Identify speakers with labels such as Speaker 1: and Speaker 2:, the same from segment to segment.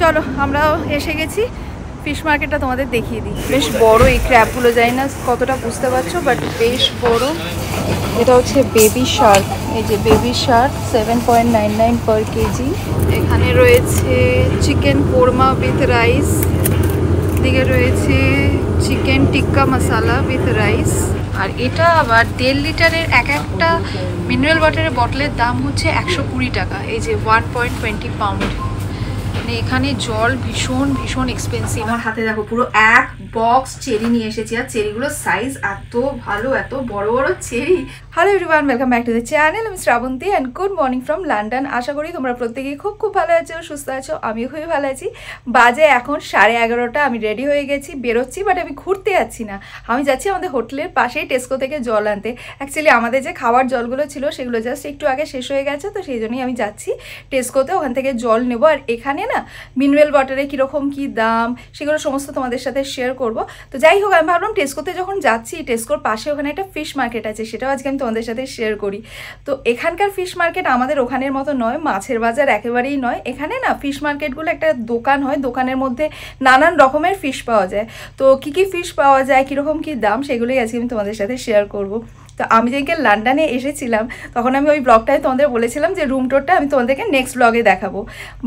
Speaker 1: চলো আমরাও এসে গেছি। ফিশ মার্কেটটা তোমাদের দেখিয়ে দিই। বেশ বড় এই ক্র্যাবগুলো, জানি না কতটা বুঝতে পারছো, বাট বেশ বড়। এটা হচ্ছে বেবি শার্ক, এই যে বেবি শার্ক 7.99 পার কেজি। এখানে রয়েছে চিকেন কোরমা উইথ রাইস, দিকে রয়েছে chicken tikka masala with rice. আর এটা আবার 1.5 লিটারের একটা মিনারেল ওয়াটারের বটলের দাম হচ্ছে 120 টাকা। এই যে 1.20 পাউন্ড। মানে এখানে জল ভীষণ ভীষণ এক্সপেন্সিভ। আমার হাতে দেখো পুরো এক বক্স চেরি নিয়ে এসেছি, আর চেরিগুলোর সাইজ এত ভালো, এত বড় বড় cherry. Hello everyone, welcome back to the channel. আমি Shrabanti and good morning from London. আশা করি তোমরা প্রত্যেকেই খুব খুব ভালো আছো, সুস্থ আছো। আমিও খুবই ভালো আছি। বাজে এখন 11:30। আমি রেডি হয়ে গেছি, বেরোচ্ছি, বাট আমি ঘুরতে যাচ্ছি না। আমি যাচ্ছি আমাদের হোটেলের পাশেই টেস্কো থেকে জল আনতে। অ্যাকচুয়ালি আমাদের যে খাওয়ার জলগুলো ছিল সেগুলো জাস্ট একটু আগে শেষ হয়ে গেছে, তো সেই জন্যই আমি যাচ্ছি টেস্কোতে, ওখান থেকে জল নেবো। আর এখানে না মিনারেল ওয়াটারে কীরকম কী দাম সেগুলো সমস্ত তোমাদের সাথে শেয়ার করব। তো যাই হোক, আমি ভাবলাম টেস্কোতে যখন যাচ্ছি, টেস্কোর পাশে ওখানে একটা ফিশ মার্কেট আছে, সেটাও আজকে আমি তোমাদের সাথে শেয়ার করি। তো এখানকার ফিশ মার্কেট আমাদের ওখানের মতো নয়, মাছের বাজার একেবারেই নয়। এখানে না ফিশ মার্কেটগুলো একটা দোকান হয়, দোকানের মধ্যে নানান রকমের ফিশ পাওয়া যায়। তো কী কী ফিশ পাওয়া যায়, কীরকম কী দাম, সেগুলোই আজকে আমি তোমাদের সাথে শেয়ার করব। তো আমি যেদিনকে লন্ডনে এসেছিলাম তখন আমি ওই ব্লগটায় তোমাদের বলেছিলাম যে রুম টোরটা আমি তোমাদেরকে নেক্সট ব্লগে দেখাবো,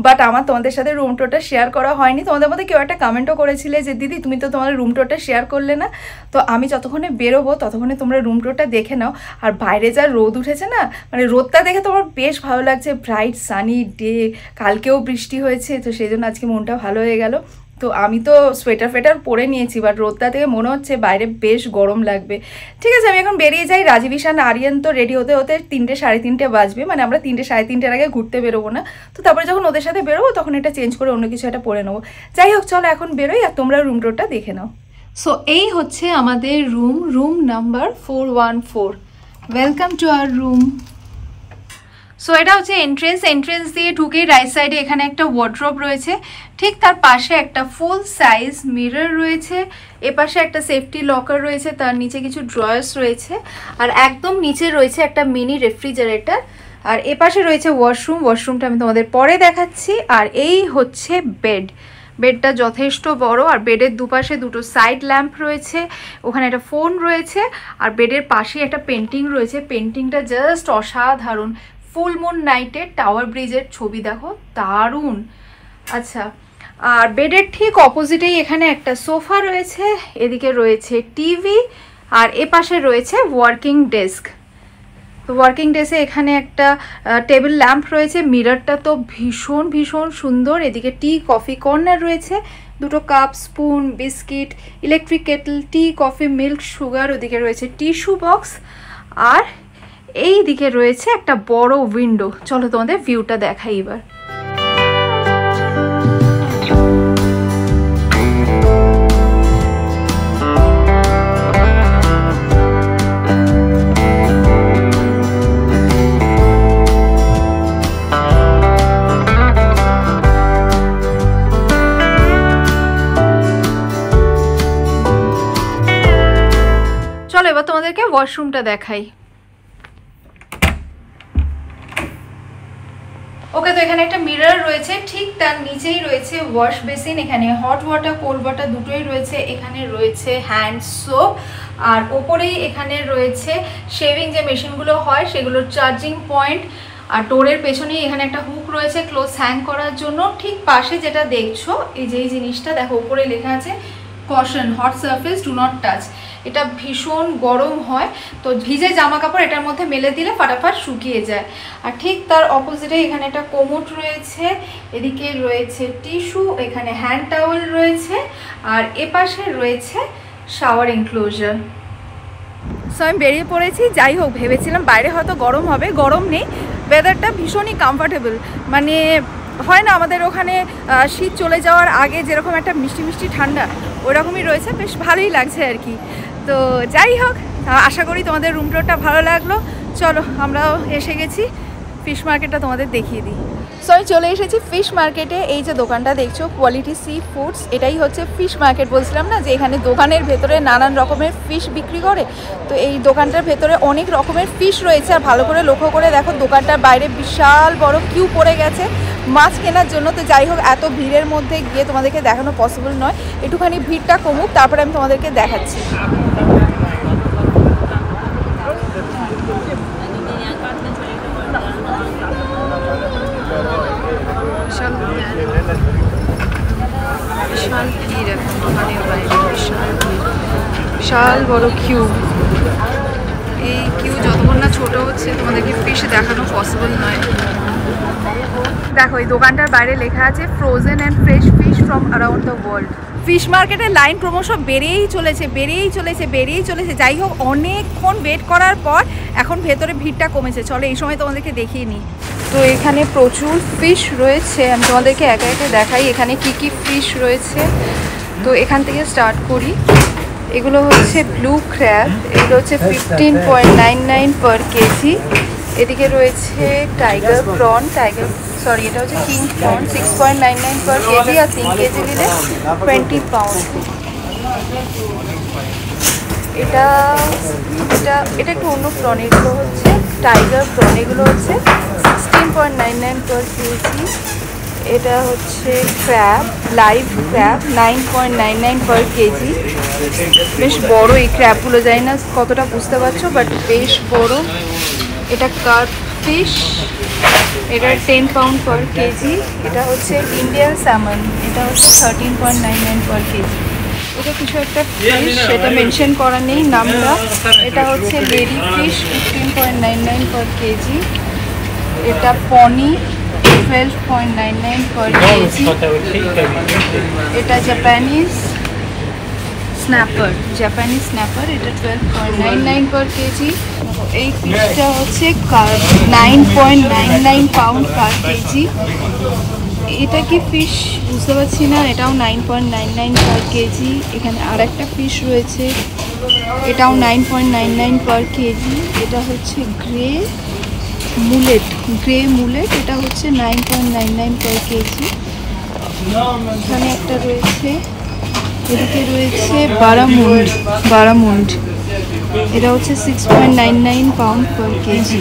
Speaker 1: বাট আমার তোমাদের সাথে রুম টোরটা শেয়ার করা হয়নি। তোমাদের মধ্যে কেউ একটা কমেন্টও করেছিলে যে দিদি তুমি তো তোমার রুম টোরটা শেয়ার করলে না। তো আমি যতক্ষণে বেরোবো ততক্ষণে তোমরা রুম টোরটা দেখে নাও। আর বাইরে যা রোদ উঠেছে না, মানে রোদটা দেখে তোমার বেশ ভালো লাগছে, ব্রাইট সানি ডে। কালকেও বৃষ্টি হয়েছে, তো সেই জন্য আজকে মনটা ভালো হয়ে গেল। তো আমি তো সোয়েটার ফেটার পরে নিয়েছি, বাট রোদটা থেকে মনে হচ্ছে বাইরে বেশ গরম লাগবে। ঠিক আছে, আমি এখন বেরিয়ে যাই। রাজীব ঈশান আরিয়ান তো রেডি হতে হতে 3টে সাড়ে 3টে বাজবে, মানে আমরা 3টে সাড়ে 3টের আগে ঘুরতে বেরোবো না। তো তারপরে যখন ওদের সাথে বেরোবো তখন এটা চেঞ্জ করে অন্য কিছু একটা পরে নেবো। যাই হোক, চলো এখন বেরোই, আর তোমরা রুম টোরটা দেখে নাও। সো এই হচ্ছে আমাদের room number 414। Welcome to our room. So এটা হচ্ছে এন্ট্রেন্স দিয়ে ঢুকেই রাইট সাইডে এখানে একটা ওয়ার্ড্রোব রয়েছে, ঠিক তার পাশে একটা ফুল সাইজ মিরর রয়েছে, এপাশে একটা সেফটি লকার রয়েছে, তার নিচে কিছু ড্রয়ার্স রয়েছে, আর একদম নিচে রয়েছে একটা মিনি রেফ্রিজারেটর, আর এপাশে রয়েছে ওয়াশরুমটা আমি তোমাদের পরে দেখাচ্ছি। আর এই হচ্ছে বেডটা যথেষ্ট বড়, আর বেডের দুপাশে দুটো সাইড ল্যাম্প রয়েছে, ওখানে একটা ফোন রয়েছে, আর বেডের পাশেই একটা পেন্টিং রয়েছে। পেন্টিংটা জাস্ট অসাধারণ, ফুল মুন নাইটের টাওয়ার ব্রিজের ছবি, দেখো দারুণ। আচ্ছা, আর বেডের ঠিক অপোজিটেই এখানে একটা সোফা রয়েছে, এদিকে রয়েছে টিভি, আর এপাশে রয়েছে ওয়ার্কিং ডেস্ক। তো ওয়ার্কিং ডেস্কে এখানে একটা টেবিল ল্যাম্প রয়েছে, মিররটা তো ভীষণ ভীষণ সুন্দর। এদিকে টি কফি কর্নার রয়েছে, দুটো cup, spoon, biscuit, electric Kettle, tea coffee, milk, sugar. ওদিকে রয়েছে টিস্যু বক্স, আর এই দিকে রয়েছে একটা বড় উইন্ডো। চলো তোমাদের ভিউটা দেখাই এবার। চলো এবার তোমাদেরকে ওয়াশরুমটা দেখাই। ওকে, তো এখানে একটা মিরর রয়েছে, ঠিক তার নিচেই রয়েছে ওয়াশ বেসিন। এখানে হট ওয়াটার কোল্ড ওয়াটার দুটোই রয়েছে। এখানে রয়েছে হ্যান্ড সোপ, আর ওপরেই এখানে রয়েছে শেভিং যে মেশিনগুলো হয় সেগুলোর চার্জিং পয়েন্ট। আর ডোরের পেছনেই এখানে একটা হুক রয়েছে ক্লোথস হ্যাং করার জন্য। ঠিক পাশে যেটা দেখছো, এই যে এই জিনিসটা দেখো, উপরে লেখা আছে caution, hot surface do not touch. এটা ভীষণ গরম হয়, তো ভিজে জামা কাপড় এটার মধ্যে মেলে দিলে ফাটাফাট শুকিয়ে যায়। আর ঠিক তার অপোজিটে এখানে একটা কোমোড রয়েছে, এদিকে রয়েছে টিস্যু, এখানে হ্যান্ড টাওয়েল রয়েছে, আর এপাশে রয়েছে শাওয়ার এনক্লোজার। সো আমি বেরিয়ে পড়েছি। যাই হোক, ভেবেছিলাম বাইরে হয়তো গরম হবে, গরম নেই, ওয়েদারটা ভীষণই কমফর্টেবল। মানে হয় না আমাদের ওখানে শীত চলে যাওয়ার আগে যেরকম একটা মিষ্টি মিষ্টি ঠান্ডা, ওরকমই রয়েছে, বেশ ভালোই লাগছে আর কি। তো যাই হোক, আশা করি তোমাদের রুম টোরটা ভালো লাগলো। চলো আমরাও এসে গেছি, ফিশ মার্কেটটা তোমাদের দেখিয়ে দিই। সো আমি চলে এসেছি ফিশ মার্কেটে। এই যে দোকানটা দেখছো, কোয়ালিটি সি ফুডস, এটাই হচ্ছে ফিশ মার্কেট। বলছিলাম না যে এখানে দোকানের ভেতরে নানান রকমের ফিশ বিক্রি করে। তো এই দোকানটার ভেতরে অনেক রকমের ফিশ রয়েছে, আর ভালো করে লক্ষ্য করে দেখো দোকানটার বাইরে বিশাল বড় কিউ পড়ে গেছে। মাছ কেনার জন্য। তো যাই হোক, এত ভিড়ের মধ্যে গিয়ে তোমাদেরকে দেখানো পসিবল নয়, একটুখানি ভিড়টা কমুক তারপরে আমি তোমাদেরকে দেখাচ্ছি। বিশাল ভিড় এখন দোকানের বাইরে, বিশাল বড় কিউ। এই কিউ যতক্ষণ না ছোট হচ্ছে তোমাদেরকে ফিশ দেখানো পসিবল নয়। দেখো এই দোকানটার বাইরে লেখা আছে frozen and fresh fish from around the world. Fish মার্কেটের লাইন ক্রমশ বেড়েই চলেছে। যাই হোক, অনেকক্ষণ ওয়েট করার পর এখন ভেতরে ভিড়টা কমেছে। চলো এই সময় তোমাদেরকে দেখিয়ে নিই। তো এখানে প্রচুর ফিশ রয়েছে, আমি তোমাদেরকে একে একে দেখাই এখানে কি কি ফিশ রয়েছে। তো এখান থেকে স্টার্ট করি। এগুলো হচ্ছে ব্লু ক্র্যাব, এগুলো হচ্ছে 15.99 পার কেজি। এদিকে রয়েছে টাইগার প্রন, এটা হচ্ছে কিং প্রন 6.99 পার কেজি, আর 3 কেজি নিলে 20 পাউন্ড। এটা একটু অন্য প্রন, এগুলো হচ্ছে টাইগার প্রন, এগুলো হচ্ছে 16.99 পার কেজি। এটা হচ্ছে ক্র্যাব, লাইভ ক্র্যাব 9.99 পার কেজি। বেশ বড় এই ক্র্যাবগুলো, জানি না কতটা বুঝতে পারছো, বাট বেশ বড়। এটা কার্প ফিশ, এটা 10 পাউন্ড পার কেজি। এটা হচ্ছে ইন্ডিয়ান স্যামন, এটা হচ্ছে 13.99 পার কেজি। এটা কিছু একটা ফিশ, সেটা মেনশন করা নেই নামটা। এটা হচ্ছে লেডি ফিশ 15.99 পার কেজি। এটা পনি 12.99 পার কেজি। এটা জাপানিজ স্ন্যাপার, এটা 12.99 পার কেজি। এই ফিশটা হচ্ছে 9.99 পাউন্ড পার কেজি। এটা কি ফিশ বুঝতে পারছি না, এটাও 9.99 পার কেজি। এখানে আর একটা ফিশ রয়েছে, এটাও 9.99 পার কেজি। এটা হচ্ছে গ্রে মুলেট, এটা হচ্ছে 9.99 পার কেজি। এখানে একটা রয়েছে, এদিকে রয়েছে বারামুন্ড, এটা হচ্ছে 6.99 পাউন্ড পার কেজি।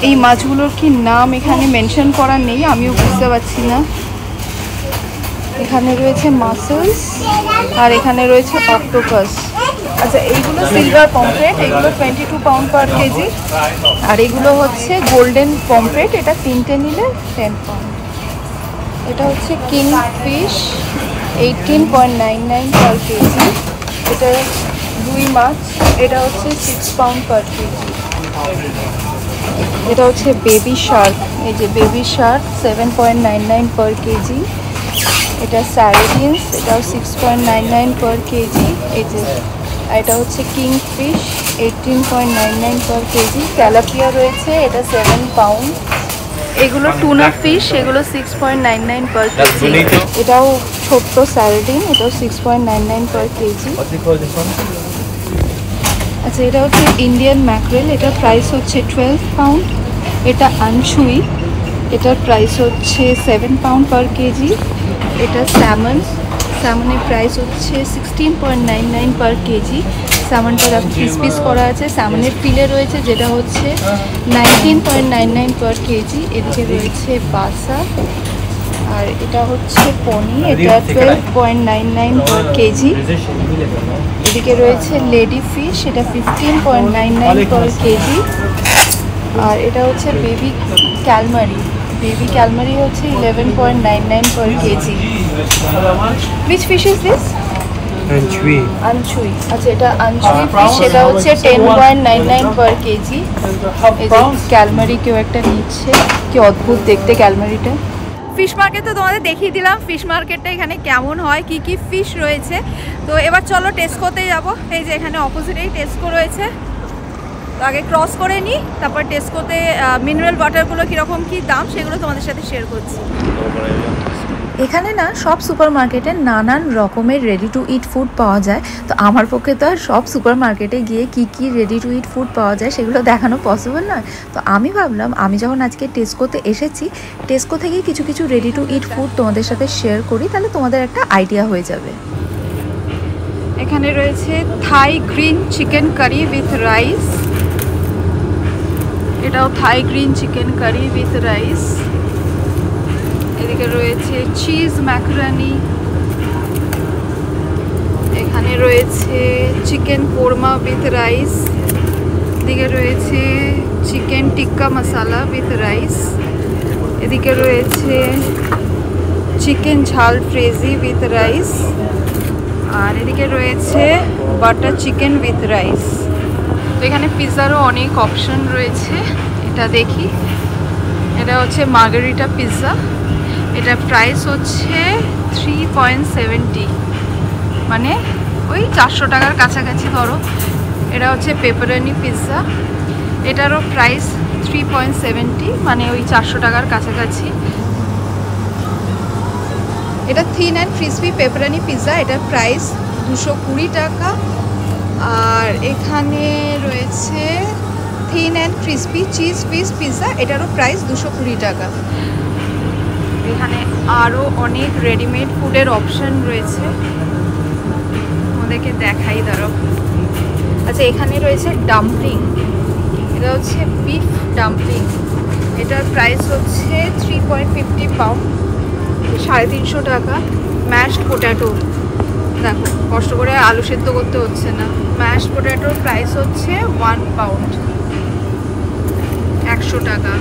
Speaker 1: এই মাছগুলোর কি নাম এখানে মেনশন করা নেই, আমিও বুঝতে পারছি না। এখানে রয়েছে মাসেলস, আর এখানে রয়েছে অক্টোপাস। আচ্ছা, এইগুলো সিলভার পমফ্রেট, এগুলো 22 পাউন্ড পার কেজি। আর এগুলো হচ্ছে গোল্ডেন পমফ্রেট, এটা 3টে নিলে 10 পাউন্ড। এটা হচ্ছে কিং ফিশ 18.99 পার কেজি। এটা রুই মাছ, এটা হচ্ছে 6 পাউন্ড পার কেজি। এটা হচ্ছে বেবি শার্ক, এই যে বেবি শার্ক 7.99 পার কেজি। এটা স্যারডিনস, এটাও 6.99 পার কেজি। এই যে এটা হচ্ছে কিং ফিশ 18.99 পার কেজি। ক্যালাপিয়া রয়েছে, এটা 7 পাউন্ড। এগুলো টুনা ফিশ, এগুলো 6.99 পার কেজি। এটাও ছোট্ট স্যারডিন, এটাও 6.99 পার কেজি। আচ্ছা, এটা হচ্ছে ইন্ডিয়ান ম্যাকরেল, এটার প্রাইস হচ্ছে 12 পাউন্ড। এটা আনছুই, এটার প্রাইস হচ্ছে 7 পাউন্ড পার কেজি। এটা স্যামনের প্রাইস হচ্ছে 16.99 পার কেজি। স্যামনটা পিস করা আছে, স্যামনের ফিলে রয়েছে যেটা হচ্ছে 19.99 পার কেজি। এদিকে রয়েছে বাসা, আর এটা হচ্ছে পনি, এটা 12.99 পার কেজি। এদিকে রয়েছে লেডি ফিশ, এটা 15.99 পার কেজি। আর এটা হচ্ছে বেবি ক্যালমারি হচ্ছে 11.99 per KG. Which fish is this? আনছুই। আচ্ছা, এটা আনছুই ফিশ, এটা হচ্ছে 10.99 পার কেজি। এই যে ক্যালমারি কেউ একটা নিচ্ছে, কি অদ্ভুত দেখতে ক্যালমারিটা। ফিশ মার্কেট তো তোমাদের দেখিয়ে দিলাম, ফিশ মার্কেটটা এখানে কেমন হয়, কি কি ফিশ রয়েছে। তো এবার চলো টেস্কোতে যাব। এই যে এখানে অপোজিটেই টেস্কো রয়েছে, তো আগে ক্রস করে নিই, তারপর টেস্কোতে মিনারেল ওয়াটারগুলো কীরকম কী দাম সেগুলো তোমাদের সাথে শেয়ার করছি।
Speaker 2: এখানে না সব সুপার মার্কেটে নানান রকমের রেডি টু ইট ফুড পাওয়া যায়। তো আমার পক্ষে তো আর সব সুপার মার্কেটে গিয়ে কি রেডি টু ইট ফুড পাওয়া যায় সেগুলো দেখানো পসিবল নয়। তো আমি ভাবলাম আমি যখন আজকে টেস্কোতে এসেছি, টেস্কো থেকে কিছু রেডি টু ইট ফুড তোমাদের সাথে শেয়ার করি, তাহলে তোমাদের একটা আইডিয়া হয়ে যাবে।
Speaker 1: এখানে রয়েছে Thai green chicken curry with rice, এটাও Thai green chicken curry with rice. এদিকে রয়েছে চিজ ম্যাকারনি, এখানে রয়েছে চিকেন কোরমা উইথ রাইস, এদিকে রয়েছে chicken tikka masala with rice, এদিকে রয়েছে চিকেন ঝাল ফ্রেজি উইথ রাইস, আর এদিকে রয়েছে বাটার চিকেন উইথ রাইস। তো এখানে পিৎজারও অনেক অপশন রয়েছে। এটা দেখি, এটা হচ্ছে মার্গারিটা পিৎজা, এটার প্রাইস হচ্ছে 3.70, মানে ওই 400 টাকার কাছাকাছি ধরো। এটা হচ্ছে পেপারনি পিৎজা, এটারও প্রাইস 3.70, মানে ওই 400 টাকার কাছাকাছি। এটা thin and crispy pepperoni pizza, এটার প্রাইস 220 টাকা। আর এখানে রয়েছে thin and crispy cheese piece pizza, এটারও প্রাইস 220 টাকা। এখানে আরও অনেক রেডিমেড ফুডের অপশন রয়েছে, আমাদেরকে দেখাই দাঁড়াও। আচ্ছা, এখানে রয়েছে ডাম্পলিং, এটা হচ্ছে বিফ ডাম্পলিং, এটার প্রাইস হচ্ছে 3.50 পাউন্ড, 350 টাকা। ম্যাশড পোট্যাটো, দেখো কষ্ট করে আলু সেদ্ধ করতে হচ্ছে না। ম্যাশড পোট্যাটোর প্রাইস হচ্ছে 1 পাউন্ড, 100 টাকা।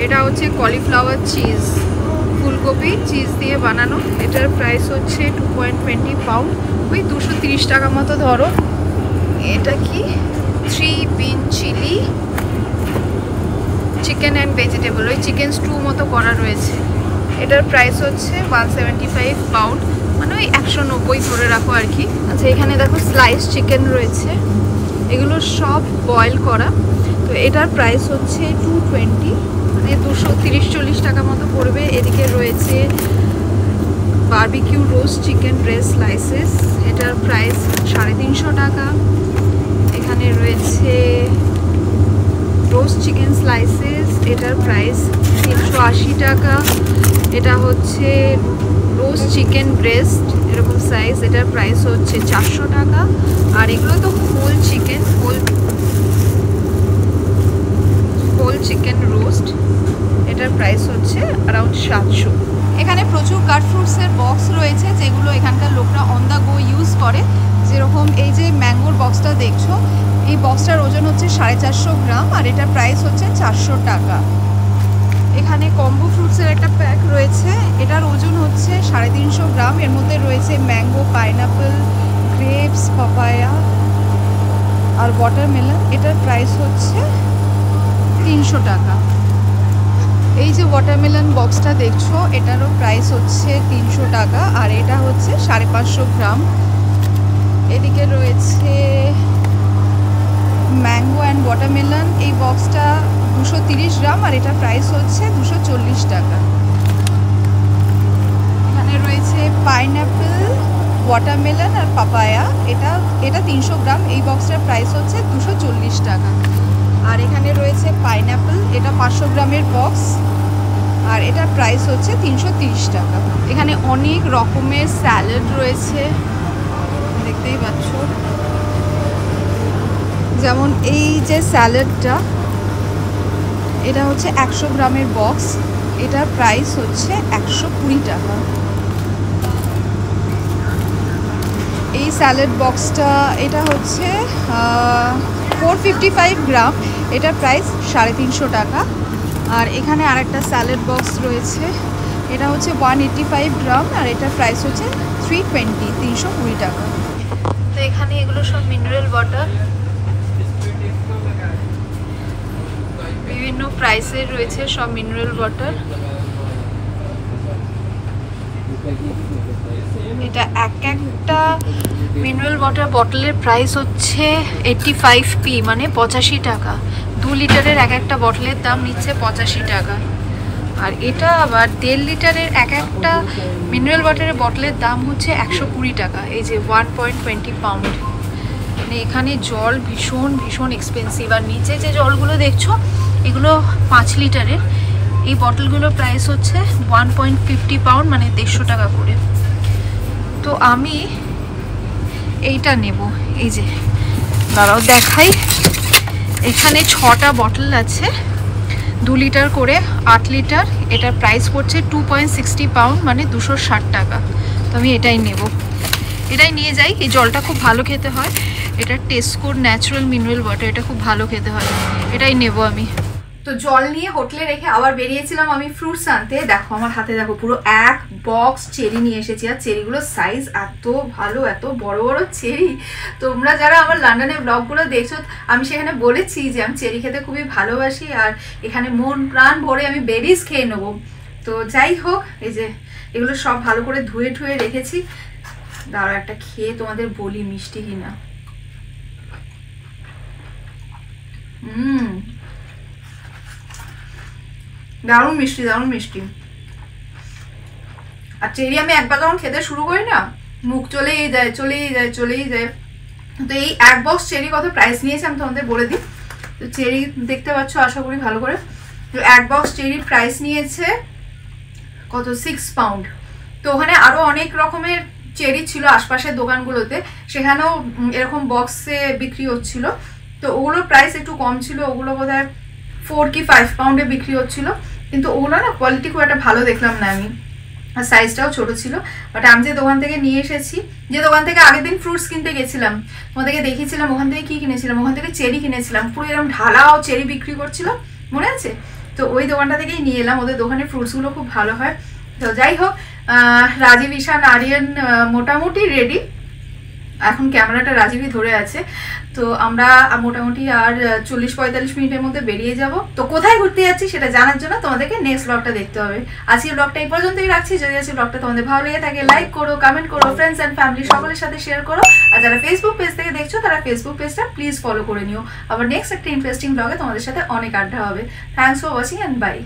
Speaker 1: এটা হচ্ছে কলিফ্লাওয়ার চিজ, ফুলকপি চিজ দিয়ে বানানো, এটার প্রাইস হচ্ছে 2.20 পাউন্ড, ওই 230 টাকা মতো ধরো। এটা কি 3 বিন চিলি চিকেন অ্যান্ড ভেজিটেবল, ওই চিকেন স্টু মতো করা রয়েছে, এটার প্রাইস হচ্ছে 175 পাউন্ড, মানে ওই 190 ধরে রাখো আর কি। আচ্ছা, এখানে দেখো স্লাইস চিকেন রয়েছে, এগুলো সব বয়েল করা, তো এটার প্রাইস হচ্ছে 220, মানে 230-40 টাকা মতো পড়বে। এদিকে রয়েছে barbecue roast chicken breast slices, এটার প্রাইস 350 টাকা। এখানে রয়েছে রোস্ট চিকেন স্লাইসেস, এটার প্রাইস 380 টাকা। এটা হচ্ছে রোস্ট চিকেন ব্রেস্ট এরকম সাইজ, এটার প্রাইস হচ্ছে 400 টাকা। আর এগুলো তো whole chicken, whole chicken roast, এটার প্রাইস হচ্ছে অ্যারাউন্ড 700। এখানে প্রচুর কাট ফ্রুটসের বক্স রয়েছে, যেগুলো এখানকার লোকরা অন দ্য গো ইউজ করে। যেরকম এই যে ম্যাঙ্গোর বক্সটা দেখছো, এই বক্সটার ওজন হচ্ছে 450 গ্রাম, আর এটার প্রাইস হচ্ছে 400 টাকা। এখানে কম্বো ফ্রুটসের একটা প্যাক রয়েছে, এটার ওজন হচ্ছে 350 গ্রাম, এর মধ্যে রয়েছে ম্যাঙ্গো, পাইনাপেল, গ্রেপস, পাপায়া আর ওয়াটারমেলন, এটার প্রাইস হচ্ছে 300 টাকা। এই যে ওয়াটারমেলন বক্সটা দেখছো, এটারও প্রাইস হচ্ছে 300 টাকা, আর এটা হচ্ছে 550 গ্রাম। এদিকে রয়েছে ম্যাঙ্গো অ্যান্ড ওয়াটারমেলন, এই বক্সটা 230 গ্রাম, আর এটা প্রাইস হচ্ছে 240 টাকা। এখানে রয়েছে পাইনাপেল, ওয়াটারমেলন আর পাপায়া, এটা 300 গ্রাম, এই বক্সটার প্রাইস হচ্ছে 240 টাকা। আর এখানে রয়েছে পাইনাপেল, এটা 500 গ্রামের বক্স, আর এটার প্রাইস হচ্ছে 330 টাকা। এখানে অনেক রকমের স্যালাড রয়েছে, দেখতেই পাচ্ছ। যেমন এই যে স্যালাডটা, এটা হচ্ছে 100 গ্রামের বক্স, এটার প্রাইস হচ্ছে 120 টাকা। এই স্যালাড বক্সটা, এটা হচ্ছে 455 গ্রাম, এটার প্রাইস 350 টাকা। আর এখানে আরেকটা স্যালাড বক্স রয়েছে, এটা হচ্ছে 185 গ্রাম, আর এটার প্রাইস হচ্ছে 320 টাকা। তো এখানে এগুলো সব মিনারেল ওয়াটার, বিভিন্ন প্রাইসের রয়েছে সব মিনারেল ওয়াটার। এটা একটা মিনারেল ওয়াটার বটলের প্রাইস হচ্ছে 85p, মানে 85 টাকা। 2 লিটারের একটা বটলের দাম নিচ্ছে 85 টাকা। আর এটা আবার 1.5 লিটারের একটা মিনারেল ওয়াটারের বটলের দাম হচ্ছে 120 টাকা। এই যে 1.20 পাউন্ড, মানে এখানে জল ভীষণ ভীষণ এক্সপেন্সিভ। আর নিচে যে জলগুলো দেখছো, এগুলো 5 লিটারের, এই বটলগুলোর প্রাইস হচ্ছে 1.50 পাউন্ড, মানে 150 টাকা করে। তো আমি এইটা নেব, এই যে দাঁড়াও দেখাই। এখানে 6টা বটল আছে, 2 লিটার করে 8 লিটার, এটার প্রাইস পড়ছে 2.60 পাউন্ড, মানে 260 টাকা। তো আমি এটাই নেব, এটাই নিয়ে যাই। এই জলটা খুব ভালো খেতে হয়, এটা টেস্কোর ন্যাচারাল মিনারেল ওয়াটার, এটা খুব ভালো খেতে হয়, এটাই নেব আমি। তো জল নিয়ে হোটেলে রেখে আবার বেরিয়েছিলাম আমি ফ্রুটস আনতে। দেখো আমার হাতে দেখো পুরো এক বক্স চেরি নিয়ে এসেছি, আর চেরিগুলোর সাইজ এত ভালো, এত বড় বড় চেরি। তোমরা যারা আমার লন্ডনের ব্লগগুলো দেখছো, আমি সেখানে বলেছি যে আমি চেরি খেতে খুবই ভালোবাসি, আর এখানে মন প্রাণ ভরে আমি বেরিজ খেয়ে নেবো। তো যাই হোক, এই যে এগুলো সব ভালো করে ধুয়ে ঠুয়ে রেখেছি। দাঁড়া একটা খেয়ে তোমাদের বলি মিষ্টি কিনা। দারুণ মিষ্টি, দারুণ মিষ্টি। আর চেরি আমি একবার যখন খেতে শুরু করি না, মুখ চলেই যায় চলেই যায় চলেই যায়। তো এই এক বক্স চেরি কত প্রাইস নিয়েছে আমি তোমাদের বলে দিই। তো চেরি দেখতে পাচ্ছ আশা করি ভালো করে। তো এক বক্স চেরির প্রাইস নিয়েছে কত, 6 পাউন্ড। তো ওখানে আরো অনেক রকমের চেরি ছিল আশপাশের দোকানগুলোতে, সেখানেও এরকম বক্সে বিক্রি হচ্ছিল। তো ওগুলোর প্রাইস একটু কম ছিল, ওগুলো বোধহয় 4 কি 5 পাউন্ডে বিক্রি হচ্ছিল। কিন্তু ওগুলো না কোয়ালিটি খুব একটা ভালো দেখলাম না আমি, আর সাইজটাও ছোট ছিল। বাট আমি যে দোকান থেকে নিয়ে এসেছি, যে দোকান থেকে আগের দিন ফ্রুটস কিনতে গেছিলাম, তোমাদেরকে দেখিয়েছিলাম, ওখান থেকে কি কিনেছিলাম, ওখান থেকে চেরি কিনেছিলাম, পুরো এরকম ঢালাও চেরি বিক্রি করছিল, মনে আছে? তো ওই দোকানটা থেকেই নিয়ে এলাম, ওদের দোকানে ফ্রুটসগুলো খুব ভালো হয়। তো যাই হোক, রাজীব, ঈশান, আরিয়ান মোটামুটি রেডি। এখন ক্যামেরাটা রাজীবই ধরে আছে। তো আমরা মোটামুটি আর 40-45 মিনিটের মধ্যে বেরিয়ে যাব। তো কোথায় ঘুরতে যাচ্ছি সেটা জানার জন্য তোমাদেরকে নেক্সট ব্লগটা দেখতে হবে। আজকের ব্লগটা এই পর্যন্তই রাখছি। যদি আজকের ব্লগটা তোমাদের ভালো লেগে থাকে, লাইক করো, কমেন্ট করো, ফ্রেন্ডস অ্যান্ড ফ্যামিলি সকলের সাথে শেয়ার করো। আর যারা ফেসবুক পেজ থেকে দেখছো তারা ফেসবুক পেজটা প্লিজ ফলো করে নিও। আবার নেক্সট একটা ইন্টারেস্টিং ব্লগে তোমাদের সাথে অনেক আড্ডা হবে। Thanks for watching and by.